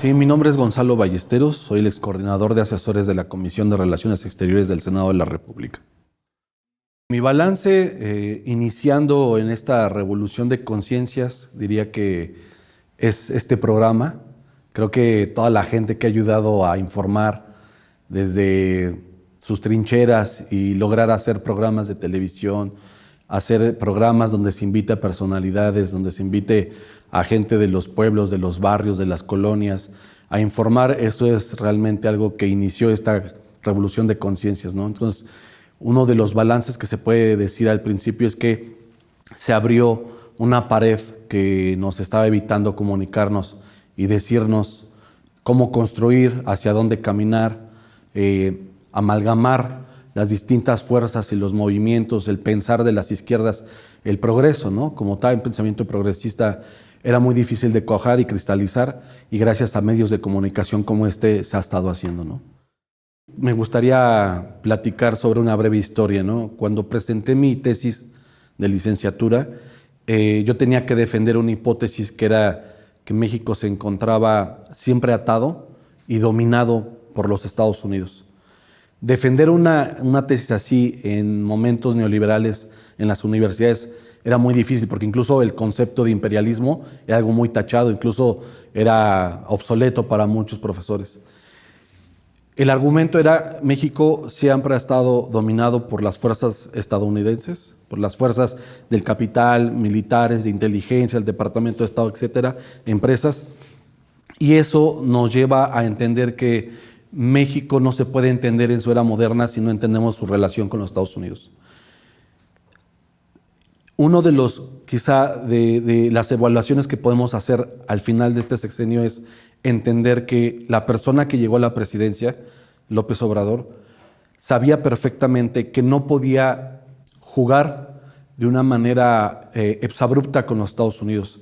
Sí, mi nombre es Gonzalo Ballesteros, soy el excoordinador de asesores de la Comisión de Relaciones Exteriores del Senado de la República. Mi balance, iniciando en esta revolución de conciencias, diría que es este programa. Creo que toda la gente que ha ayudado a informar desde sus trincheras y lograr hacer programas de televisión, hacer programas donde se invite a personalidades, donde se invite a gente de los pueblos, de los barrios, de las colonias, a informar, eso es realmente algo que inició esta revolución de conciencias, ¿no? Entonces, uno de los balances que se puede decir al principio es que se abrió una pared que nos estaba evitando comunicarnos y decirnos cómo construir, hacia dónde caminar, amalgamar las distintas fuerzas y los movimientos, el pensar de las izquierdas, el progreso, ¿no? Como tal, el pensamiento progresista era muy difícil de cuajar y cristalizar, y gracias a medios de comunicación como este se ha estado haciendo, ¿no? Me gustaría platicar sobre una breve historia, ¿no? Cuando presenté mi tesis de licenciatura, yo tenía que defender una hipótesis que era que México se encontraba siempre atado y dominado por los Estados Unidos. Defender una tesis así en momentos neoliberales en las universidades era muy difícil, porque incluso el concepto de imperialismo era algo muy tachado, incluso era obsoleto para muchos profesores. El argumento era: México siempre ha estado dominado por las fuerzas estadounidenses, por las fuerzas del capital, militares, de inteligencia, el Departamento de Estado, etcétera, empresas, y eso nos lleva a entender que México no se puede entender en su era moderna si no entendemos su relación con los Estados Unidos. Uno de los, quizá, de las evaluaciones que podemos hacer al final de este sexenio es entender que la persona que llegó a la presidencia, López Obrador, sabía perfectamente que no podía jugar de una manera exabrupta con los Estados Unidos,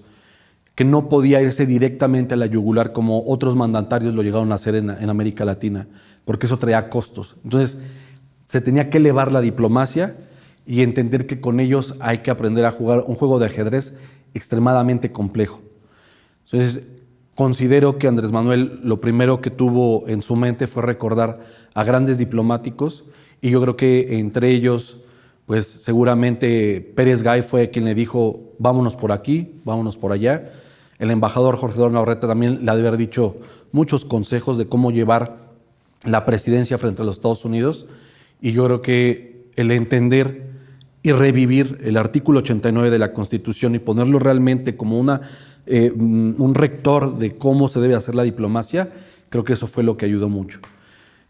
que no podía irse directamente a la yugular como otros mandatarios lo llegaron a hacer en América Latina, porque eso traía costos. Entonces, se tenía que elevar la diplomacia y entender que con ellos hay que aprender a jugar un juego de ajedrez extremadamente complejo. Entonces, considero que Andrés Manuel lo primero que tuvo en su mente fue recordar a grandes diplomáticos, y yo creo que entre ellos, pues seguramente Pérez Gay fue quien le dijo: vámonos por aquí, vámonos por allá. El embajador Jorge Eduardo Navarrete también le ha de haber dicho muchos consejos de cómo llevar la presidencia frente a los Estados Unidos, y yo creo que el entender y revivir el artículo 89 de la Constitución y ponerlo realmente como un rector de cómo se debe hacer la diplomacia, creo que eso fue lo que ayudó mucho.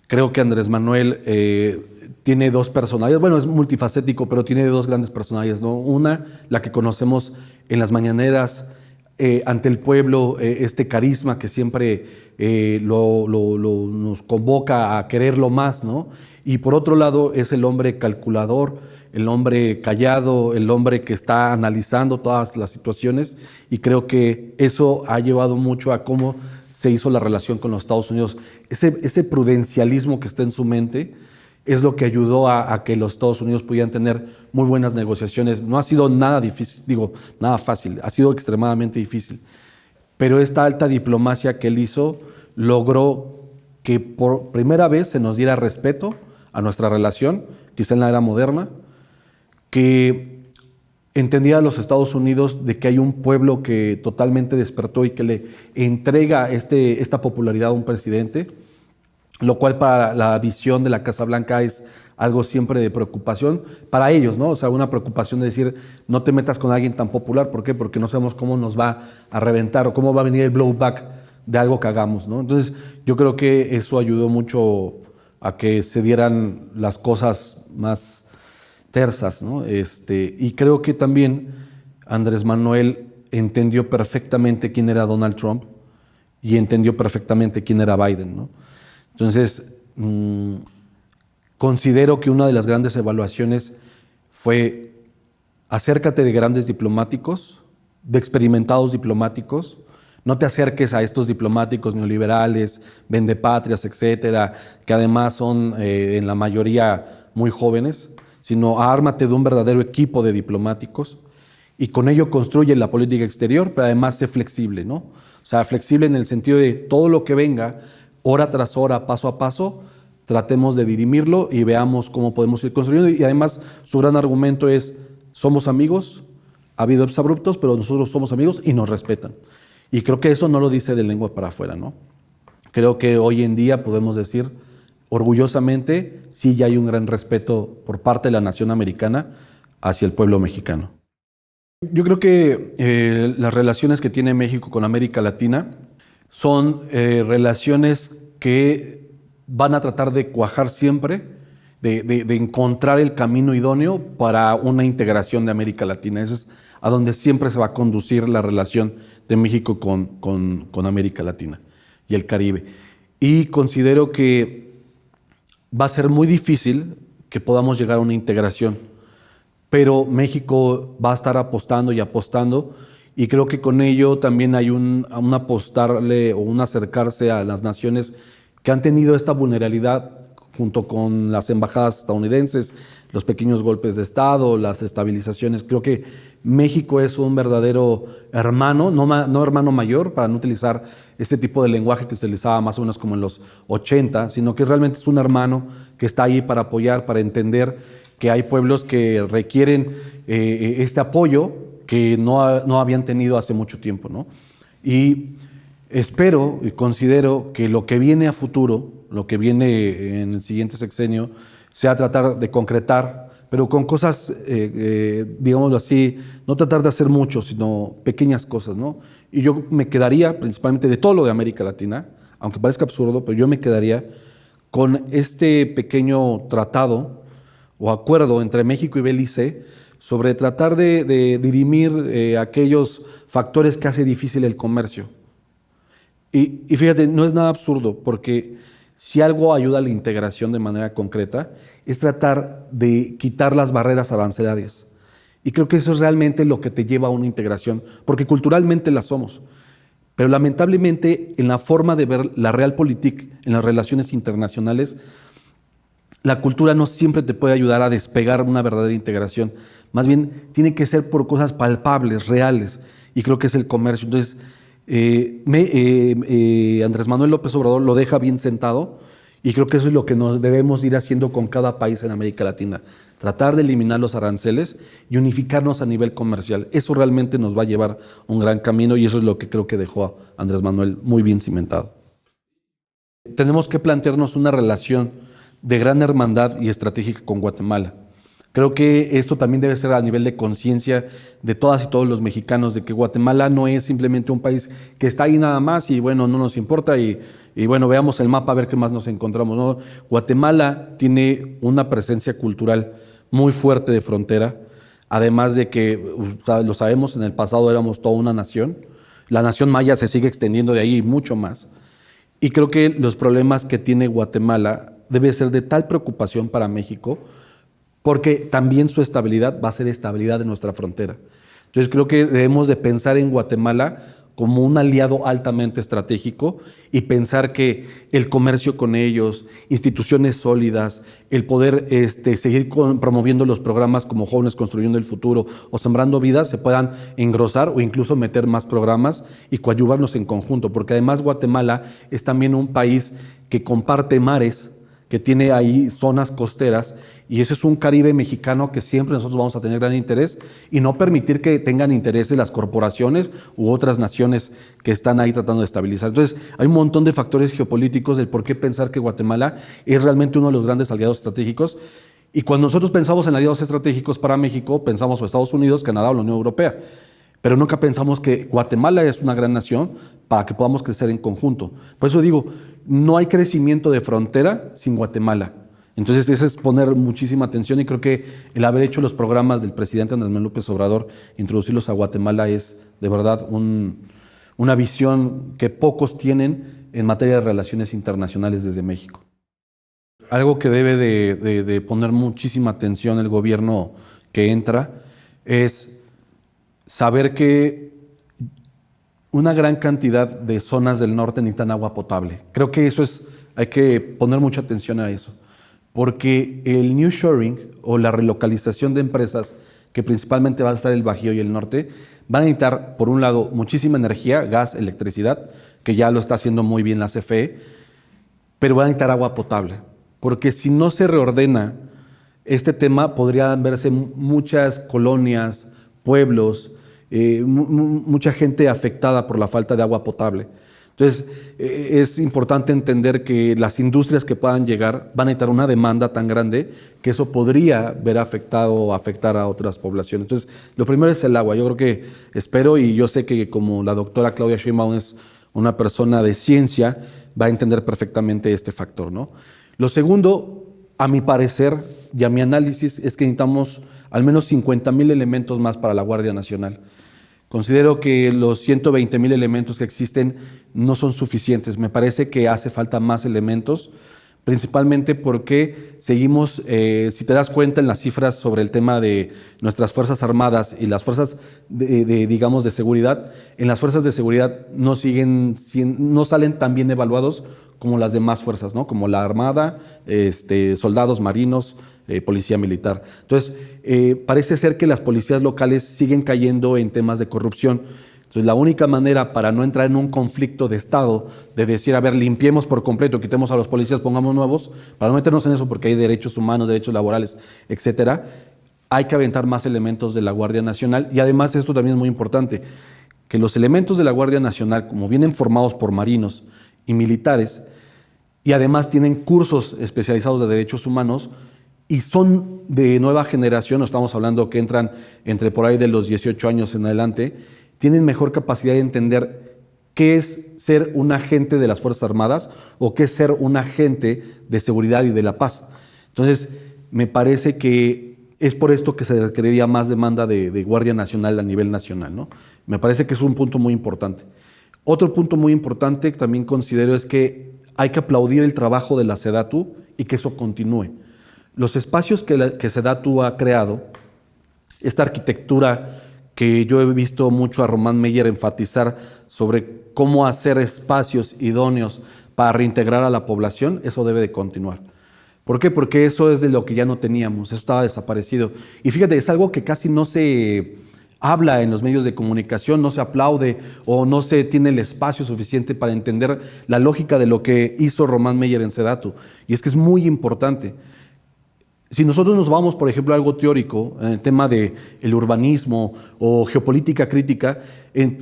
Creo que Andrés Manuel tiene dos personalidades, bueno, es multifacético, pero tiene dos grandes personalidades, ¿no? Una, la que conocemos en las mañaneras, ante el pueblo, este carisma que siempre nos convoca a quererlo más, ¿no? Y por otro lado es el hombre calculador, el hombre callado, el hombre que está analizando todas las situaciones, y creo que eso ha llevado mucho a cómo se hizo la relación con los Estados Unidos. Ese prudencialismo que está en su mente es lo que ayudó a que los Estados Unidos pudieran tener muy buenas negociaciones. No ha sido nada difícil, nada fácil, ha sido extremadamente difícil. Pero esta alta diplomacia que él hizo logró que por primera vez se nos diera respeto a nuestra relación, quizá en la era moderna, que entendiera a los Estados Unidos de que hay un pueblo que totalmente despertó y que le entrega esta popularidad a un presidente, lo cual para la visión de la Casa Blanca es algo siempre de preocupación para ellos, ¿no? O sea, una preocupación de decir: no te metas con alguien tan popular. ¿Por qué? Porque no sabemos cómo nos va a reventar o cómo va a venir el blowback de algo que hagamos, ¿no? Entonces, yo creo que eso ayudó mucho a que se dieran las cosas más tersas, ¿no? Y creo que también Andrés Manuel entendió perfectamente quién era Donald Trump y entendió perfectamente quién era Biden, ¿no? Entonces, considero que una de las grandes evaluaciones fue: acércate de grandes diplomáticos, de experimentados diplomáticos. No te acerques a estos diplomáticos neoliberales, vendepatrias, etcétera, que además son en la mayoría muy jóvenes, sino ármate de un verdadero equipo de diplomáticos, y con ello construye la política exterior, pero además sé flexible, ¿no? O sea, flexible en el sentido de todo lo que venga, hora tras hora, paso a paso, tratemos de dirimirlo y veamos cómo podemos ir construyendo. Y además, su gran argumento es, somos amigos, ha habido abruptos, pero nosotros somos amigos y nos respetan. Y creo que eso no lo dice de lengua para afuera, ¿no? Creo que hoy en día podemos decir orgullosamente, sí ya hay un gran respeto por parte de la nación americana hacia el pueblo mexicano. Yo creo que las relaciones que tiene México con América Latina son relaciones que van a tratar de cuajar siempre, de encontrar el camino idóneo para una integración de América Latina. Eso es a donde siempre se va a conducir la relación de México con América Latina y el Caribe. Y considero que va a ser muy difícil que podamos llegar a una integración, pero México va a estar apostando y apostando, y creo que con ello también hay un apostarle o un acercarse a las naciones que han tenido esta vulnerabilidad junto con las embajadas estadounidenses, los pequeños golpes de Estado, las estabilizaciones. Creo que México es un verdadero hermano, no hermano mayor, para no utilizar este tipo de lenguaje que se utilizaba más o menos como en los 80, sino que realmente es un hermano que está ahí para apoyar, para entender que hay pueblos que requieren este apoyo que no habían tenido hace mucho tiempo, ¿no? Y espero y considero que lo que viene a futuro, lo que viene en el siguiente sexenio, sea tratar de concretar, pero con cosas, digámoslo así, no tratar de hacer mucho, sino pequeñas cosas, ¿no? Y yo me quedaría principalmente de todo lo de América Latina, aunque parezca absurdo, pero yo me quedaría con este pequeño tratado o acuerdo entre México y Belice sobre tratar de dirimir aquellos factores que hace difícil el comercio. Y fíjate, no es nada absurdo, porque si algo ayuda a la integración de manera concreta, es tratar de quitar las barreras arancelarias. Y creo que eso es realmente lo que te lleva a una integración, porque culturalmente la somos. Pero lamentablemente, en la forma de ver la realpolitik en las relaciones internacionales, la cultura no siempre te puede ayudar a despegar una verdadera integración. Más bien, tiene que ser por cosas palpables, reales. Y creo que es el comercio. Entonces, Andrés Manuel López Obrador lo deja bien sentado, y creo que eso es lo que nos debemos ir haciendo con cada país en América Latina. Tratar de eliminar los aranceles y unificarnos a nivel comercial. Eso realmente nos va a llevar un gran camino, y eso es lo que creo que dejó a Andrés Manuel muy bien cimentado. Tenemos que plantearnos una relación de gran hermandad y estratégica con Guatemala. Creo que esto también debe ser a nivel de conciencia de todas y todos los mexicanos, de que Guatemala no es simplemente un país que está ahí nada más y bueno, no nos importa y bueno, veamos el mapa a ver qué más nos encontramos. No, Guatemala tiene una presencia cultural muy fuerte de frontera, además de que, lo sabemos, en el pasado éramos toda una nación. La nación maya se sigue extendiendo de ahí y mucho más. Y creo que los problemas que tiene Guatemala debe ser de tal preocupación para México, porque también su estabilidad va a ser estabilidad de nuestra frontera. Entonces creo que debemos de pensar en Guatemala como un aliado altamente estratégico y pensar que el comercio con ellos, instituciones sólidas, el poder seguir promoviendo los programas como Jóvenes Construyendo el Futuro o Sembrando Vidas, se puedan engrosar o incluso meter más programas y coadyuvarnos en conjunto, porque además Guatemala es también un país que comparte mares, que tiene ahí zonas costeras, y ese es un Caribe mexicano que siempre nosotros vamos a tener gran interés, y no permitir que tengan intereses las corporaciones u otras naciones que están ahí tratando de estabilizar. Entonces, hay un montón de factores geopolíticos del por qué pensar que Guatemala es realmente uno de los grandes aliados estratégicos, y cuando nosotros pensamos en aliados estratégicos para México, pensamos en Estados Unidos, Canadá o la Unión Europea, pero nunca pensamos que Guatemala es una gran nación para que podamos crecer en conjunto. Por eso digo, no hay crecimiento de frontera sin Guatemala. Entonces, eso es poner muchísima atención, y creo que el haber hecho los programas del presidente Andrés Manuel López Obrador, introducirlos a Guatemala, es de verdad una visión que pocos tienen en materia de relaciones internacionales desde México. Algo que debe de poner muchísima atención el gobierno que entra es saber que una gran cantidad de zonas del norte necesitan agua potable. Creo que hay que poner mucha atención a eso, porque el nearshoring o la relocalización de empresas que principalmente va a estar el Bajío y el norte, van a necesitar, por un lado, muchísima energía, gas, electricidad, que ya lo está haciendo muy bien la CFE, pero van a necesitar agua potable, porque si no se reordena este tema, podrían verse muchas colonias, pueblos, mucha gente afectada por la falta de agua potable. Entonces, es importante entender que las industrias que puedan llegar van a necesitar una demanda tan grande que eso podría ver afectado o afectar a otras poblaciones. Entonces, lo primero es el agua. Yo creo que espero, y yo sé que como la doctora Claudia Sheinbaum es una persona de ciencia, va a entender perfectamente este factor, ¿no? Lo segundo, a mi parecer y a mi análisis, es que necesitamos al menos 50,000 elementos más para la Guardia Nacional. Considero que los 120,000 elementos que existen no son suficientes. Me parece que hace falta más elementos, principalmente porque seguimos, si te das cuenta en las cifras sobre el tema de nuestras Fuerzas Armadas y las fuerzas digamos, de seguridad, en las fuerzas de seguridad no salen tan bien evaluados como las demás fuerzas, ¿no? Como la Armada, soldados, marinos, policía militar. Entonces, parece ser que las policías locales siguen cayendo en temas de corrupción. Entonces, la única manera para no entrar en un conflicto de Estado, de decir, a ver, limpiemos por completo, quitemos a los policías, pongamos nuevos, para no meternos en eso porque hay derechos humanos, derechos laborales, etcétera, hay que aventar más elementos de la Guardia Nacional. Y además, esto también es muy importante, que los elementos de la Guardia Nacional, como vienen formados por marinos y militares, y además tienen cursos especializados de derechos humanos, y son de nueva generación, estamos hablando que entran entre por ahí de los 18 años en adelante, tienen mejor capacidad de entender qué es ser un agente de las Fuerzas Armadas o qué es ser un agente de seguridad y de la paz. Entonces, me parece que es por esto que se requeriría más demanda de Guardia Nacional a nivel nacional, ¿no? Me parece que es un punto muy importante. Otro punto muy importante que también considero es que hay que aplaudir el trabajo de la SEDATU y que eso continúe. Los espacios que SEDATU ha creado, esta arquitectura que yo he visto mucho a Román Meyer enfatizar sobre cómo hacer espacios idóneos para reintegrar a la población, eso debe de continuar. ¿Por qué? Porque eso es de lo que ya no teníamos, eso estaba desaparecido. Y fíjate, es algo que casi no se habla en los medios de comunicación, no se aplaude o no se tiene el espacio suficiente para entender la lógica de lo que hizo Román Meyer en SEDATU. Y es que es muy importante. Si nosotros nos vamos, por ejemplo, a algo teórico, en el tema del urbanismo o geopolítica crítica,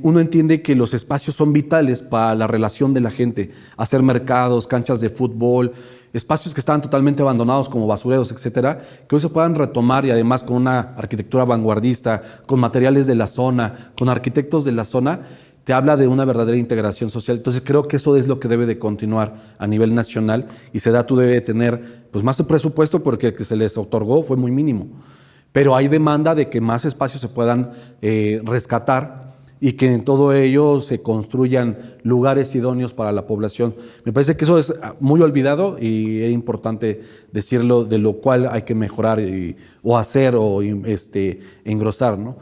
uno entiende que los espacios son vitales para la relación de la gente, hacer mercados, canchas de fútbol, espacios que estaban totalmente abandonados como basureros, etcétera, que hoy se puedan retomar y además con una arquitectura vanguardista, con materiales de la zona, con arquitectos de la zona, te habla de una verdadera integración social. Entonces creo que eso es lo que debe de continuar a nivel nacional y SEDATU debe tener pues, más presupuesto porque el que se les otorgó fue muy mínimo. Pero hay demanda de que más espacios se puedan rescatar y que en todo ello se construyan lugares idóneos para la población. Me parece que eso es muy olvidado y es importante decirlo, de lo cual hay que mejorar o hacer o engrosar, ¿no?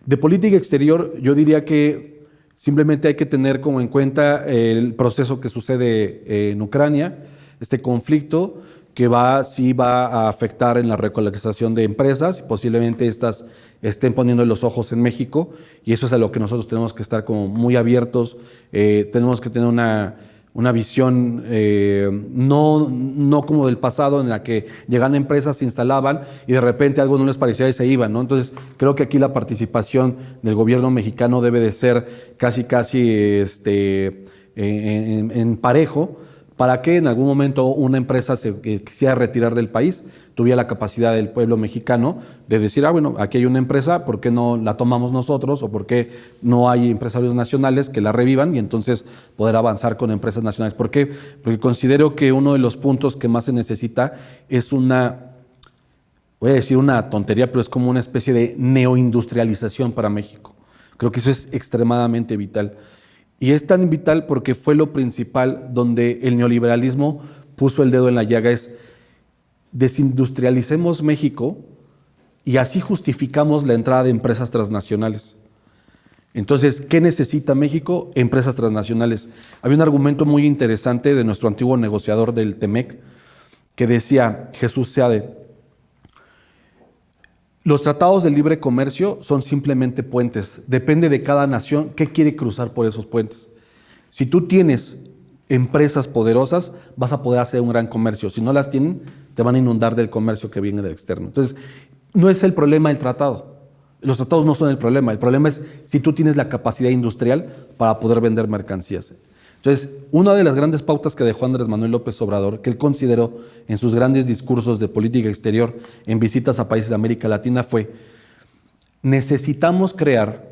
De política exterior, yo diría que simplemente hay que tener como en cuenta el proceso que sucede en Ucrania, este conflicto que sí va a afectar en la recolonización de empresas y posiblemente estas estén poniendo los ojos en México y eso es a lo que nosotros tenemos que estar como muy abiertos, tenemos que tener una visión no como del pasado en la que llegaban empresas, se instalaban y de repente algo no les parecía y se iban, ¿no? Entonces creo que aquí la participación del gobierno mexicano debe de ser casi en parejo para que en algún momento una empresa que quisiera retirar del país tuviera la capacidad del pueblo mexicano de decir, bueno, aquí hay una empresa, ¿por qué no la tomamos nosotros? ¿O por qué no hay empresarios nacionales que la revivan? Y entonces poder avanzar con empresas nacionales. ¿Por qué? Porque considero que uno de los puntos que más se necesita es voy a decir una tontería, pero es como una especie de neoindustrialización para México. Creo que eso es extremadamente vital. Y es tan vital porque fue lo principal donde el neoliberalismo puso el dedo en la llaga, es desindustrialicemos México y así justificamos la entrada de empresas transnacionales. Entonces, ¿qué necesita México? Empresas transnacionales. Había un argumento muy interesante de nuestro antiguo negociador del TEMEC que decía, Jesús Seade, Los tratados de libre comercio son simplemente puentes. Depende de cada nación qué quiere cruzar por esos puentes. Si tú tienes empresas poderosas, vas a poder hacer un gran comercio. Si no las tienen, te van a inundar del comercio que viene del externo. Entonces, no es el problema el tratado. Los tratados no son el problema. El problema es si tú tienes la capacidad industrial para poder vender mercancías. Entonces, una de las grandes pautas que dejó Andrés Manuel López Obrador, que él consideró en sus grandes discursos de política exterior en visitas a países de América Latina, fue: necesitamos crear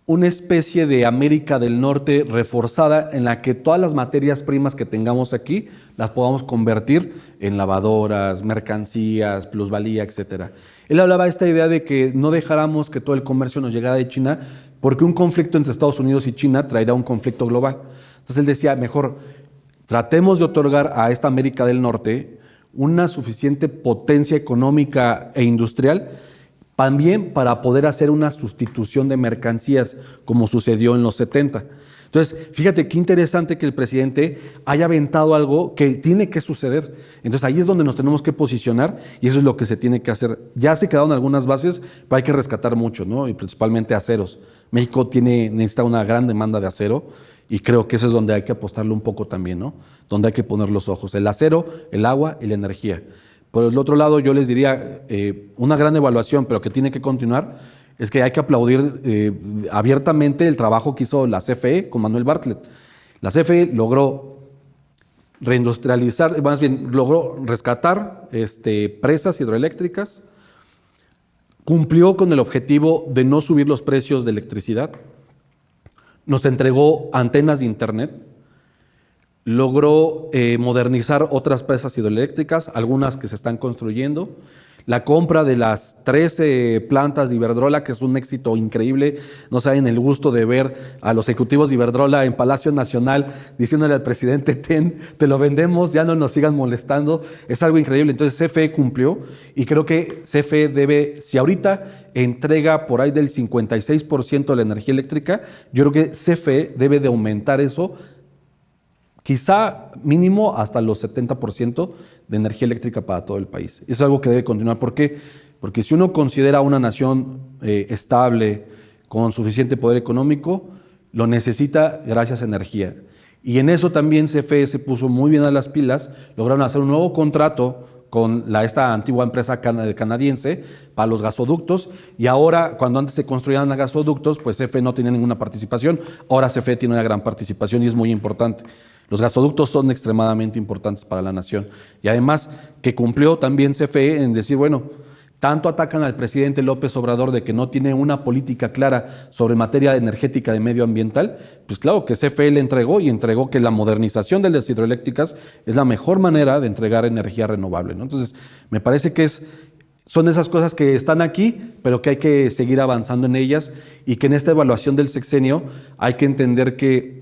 una especie de América del Norte reforzada en la que todas las materias primas que tengamos aquí las podamos convertir en lavadoras, mercancías, plusvalía, etc. Él hablaba de esta idea de que no dejáramos que todo el comercio nos llegara de China, porque un conflicto entre Estados Unidos y China traerá un conflicto global. Entonces él decía, mejor tratemos de otorgar a esta América del Norte una suficiente potencia económica e industrial, también para poder hacer una sustitución de mercancías, como sucedió en los 70. Entonces, fíjate qué interesante que el presidente haya aventado algo que tiene que suceder. Entonces, ahí es donde nos tenemos que posicionar y eso es lo que se tiene que hacer. Ya se quedaron algunas bases, pero hay que rescatar mucho, ¿no? Y principalmente aceros. México necesita una gran demanda de acero y creo que eso es donde hay que apostarle un poco también, ¿no? Donde hay que poner los ojos. El acero, el agua y la energía. Por el otro lado, yo les diría, una gran evaluación, pero que tiene que continuar, es que hay que aplaudir abiertamente el trabajo que hizo la CFE con Manuel Bartlett. La CFE logró reindustrializar, más bien logró rescatar presas hidroeléctricas, cumplió con el objetivo de no subir los precios de electricidad, nos entregó antenas de internet, logró modernizar otras presas hidroeléctricas, algunas que se están construyendo, la compra de las 13 plantas de Iberdrola, que es un éxito increíble. No saben el gusto de ver a los ejecutivos de Iberdrola en Palacio Nacional diciéndole al presidente, te lo vendemos, ya no nos sigan molestando. Es algo increíble. Entonces CFE cumplió y creo que CFE debe, si ahorita entrega por ahí del 56% de la energía eléctrica, yo creo que CFE debe de aumentar eso, quizá mínimo hasta los 70% de energía eléctrica para todo el país. Es algo que debe continuar. ¿Por qué? Porque si uno considera una nación estable, con suficiente poder económico, lo necesita gracias a energía. Y en eso también CFE se puso muy bien a las pilas, lograron hacer un nuevo contrato con esta antigua empresa canadiense para los gasoductos, y ahora, cuando antes se construían gasoductos, pues CFE no tenía ninguna participación, ahora CFE tiene una gran participación y es muy importante. Los gasoductos son extremadamente importantes para la nación. Y además que cumplió también CFE en decir, bueno, tanto atacan al presidente López Obrador de que no tiene una política clara sobre materia energética y medioambiental, pues claro que CFE le entregó que la modernización de las hidroeléctricas es la mejor manera de entregar energía renovable, ¿no? Entonces, me parece que son esas cosas que están aquí, pero que hay que seguir avanzando en ellas y que en esta evaluación del sexenio hay que entender que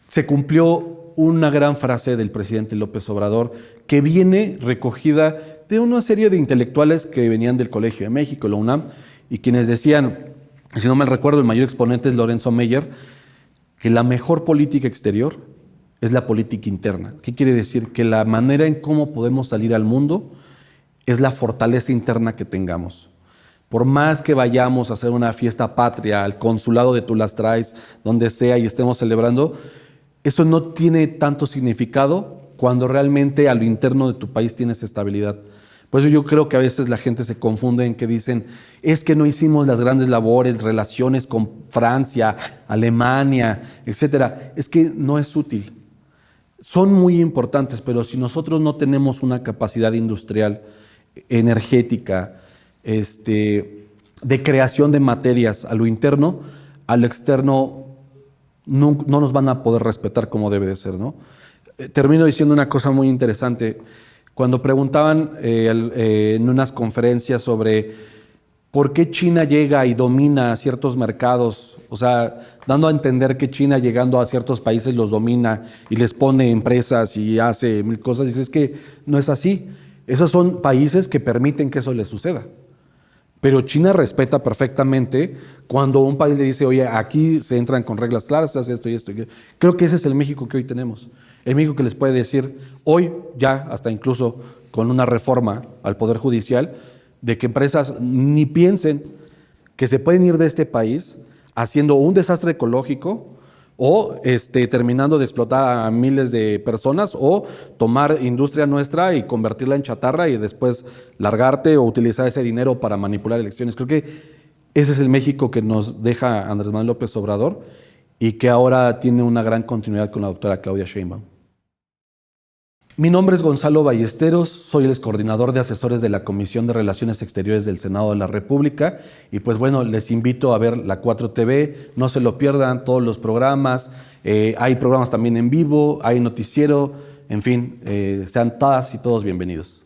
se cumplió una gran frase del presidente López Obrador que viene recogida de una serie de intelectuales que venían del Colegio de México, la UNAM, y quienes decían, si no mal recuerdo, el mayor exponente es Lorenzo Meyer, que la mejor política exterior es la política interna. ¿Qué quiere decir? Que la manera en cómo podemos salir al mundo es la fortaleza interna que tengamos. Por más que vayamos a hacer una fiesta patria, al consulado de Tú las traes, donde sea, y estemos celebrando, eso no tiene tanto significado cuando realmente a lo interno de tu país tienes estabilidad. Por eso yo creo que a veces la gente se confunde en que dicen, es que no hicimos las grandes labores, relaciones con Francia, Alemania, etcétera. Es que no es útil. Son muy importantes, pero si nosotros no tenemos una capacidad industrial, energética, de creación de materias a lo interno, a lo externo no nos van a poder respetar como debe de ser, ¿no? Termino diciendo una cosa muy interesante. Cuando preguntaban en unas conferencias sobre por qué China llega y domina ciertos mercados, o sea, dando a entender que China llegando a ciertos países los domina y les pone empresas y hace mil cosas, dices que no es así. Esos son países que permiten que eso les suceda. Pero China respeta perfectamente cuando un país le dice, oye, aquí se entran con reglas claras, se hace esto y esto. Creo que ese es el México que hoy tenemos. El México que les puede decir, hoy ya, hasta incluso con una reforma al Poder Judicial, de que empresas ni piensen que se pueden ir de este país haciendo un desastre ecológico o terminando de explotar a miles de personas o tomar industria nuestra y convertirla en chatarra y después largarte o utilizar ese dinero para manipular elecciones. Creo que ese es el México que nos deja Andrés Manuel López Obrador y que ahora tiene una gran continuidad con la doctora Claudia Sheinbaum. Mi nombre es Gonzalo Ballesteros, soy el excoordinador de asesores de la Comisión de Relaciones Exteriores del Senado de la República y pues bueno, les invito a ver la 4TV, no se lo pierdan todos los programas, hay programas también en vivo, hay noticiero, en fin, sean todas y todos bienvenidos.